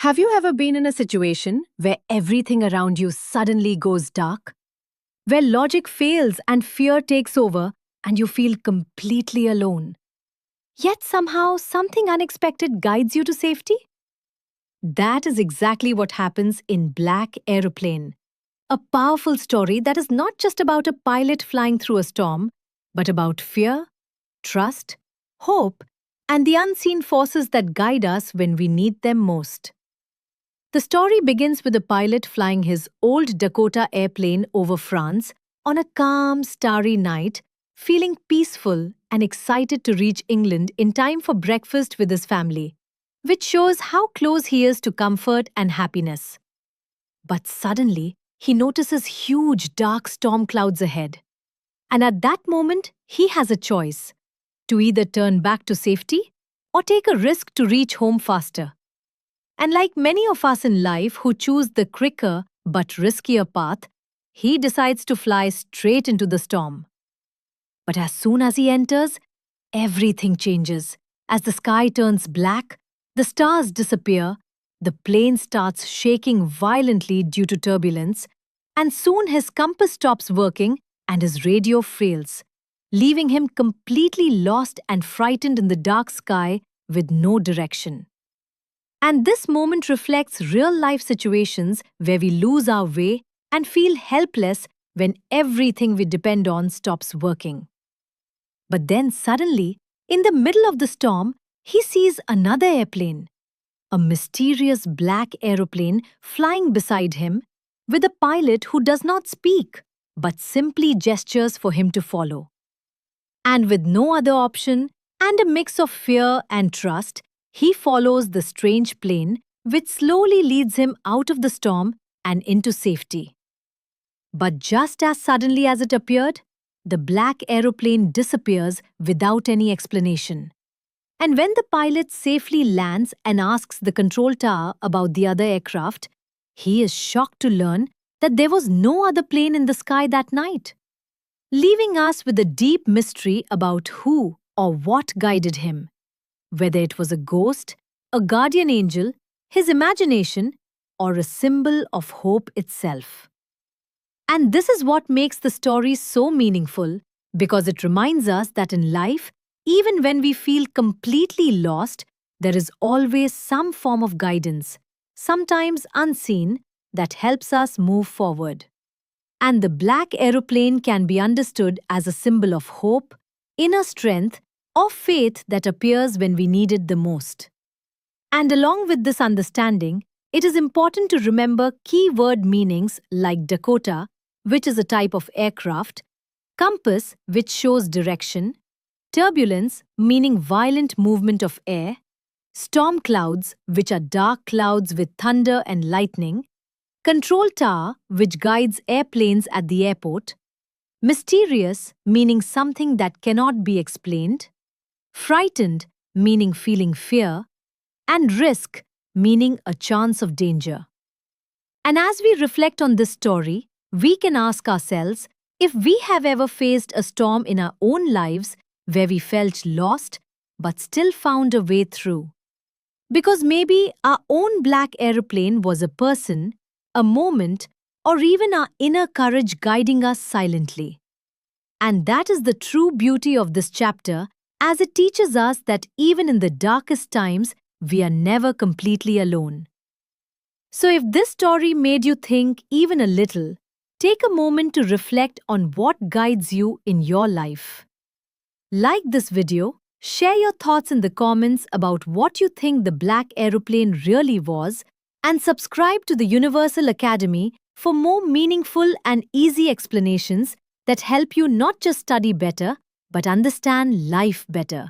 Have you ever been in a situation where everything around you suddenly goes dark? Where logic fails and fear takes over and you feel completely alone? Yet somehow something unexpected guides you to safety? That is exactly what happens in Black Aeroplane, a powerful story that is not just about a pilot flying through a storm, but about fear, trust, hope, and the unseen forces that guide us when we need them most. The story begins with a pilot flying his old Dakota airplane over France on a calm, starry night, feeling peaceful and excited to reach England in time for breakfast with his family, which shows how close he is to comfort and happiness. But suddenly, he notices huge dark storm clouds ahead. And at that moment, he has a choice to either turn back to safety or take a risk to reach home faster. And like many of us in life who choose the quicker but riskier path, he decides to fly straight into the storm. But as soon as he enters, everything changes. As the sky turns black, the stars disappear, the plane starts shaking violently due to turbulence, and soon his compass stops working and his radio fails, leaving him completely lost and frightened in the dark sky with no direction. And this moment reflects real-life situations where we lose our way and feel helpless when everything we depend on stops working. But then suddenly, in the middle of the storm, he sees another airplane, a mysterious black aeroplane flying beside him with a pilot who does not speak but simply gestures for him to follow. And with no other option and a mix of fear and trust, he follows the strange plane, which slowly leads him out of the storm and into safety. But just as suddenly as it appeared, the black aeroplane disappears without any explanation. And when the pilot safely lands and asks the control tower about the other aircraft, he is shocked to learn that there was no other plane in the sky that night, leaving us with a deep mystery about who or what guided him. Whether it was a ghost, a guardian angel, his imagination, or a symbol of hope itself. And this is what makes the story so meaningful, because it reminds us that in life, even when we feel completely lost, there is always some form of guidance, sometimes unseen, that helps us move forward. And the black aeroplane can be understood as a symbol of hope, inner strength, or faith that appears when we need it the most. And along with this understanding, it is important to remember key word meanings like Dakota, which is a type of aircraft, compass, which shows direction, turbulence, meaning violent movement of air, storm clouds, which are dark clouds with thunder and lightning, control tower, which guides airplanes at the airport, mysterious, meaning something that cannot be explained, frightened, meaning feeling fear, and risk, meaning a chance of danger. And as we reflect on this story, we can ask ourselves if we have ever faced a storm in our own lives where we felt lost but still found a way through. Because maybe our own black aeroplane was a person, a moment, or even our inner courage guiding us silently. And that is the true beauty of this chapter, as it teaches us that even in the darkest times, we are never completely alone. So if this story made you think even a little, take a moment to reflect on what guides you in your life. Like this video, share your thoughts in the comments about what you think the black aeroplane really was, and subscribe to the Universal Academy for more meaningful and easy explanations that help you not just study better, but understand life better.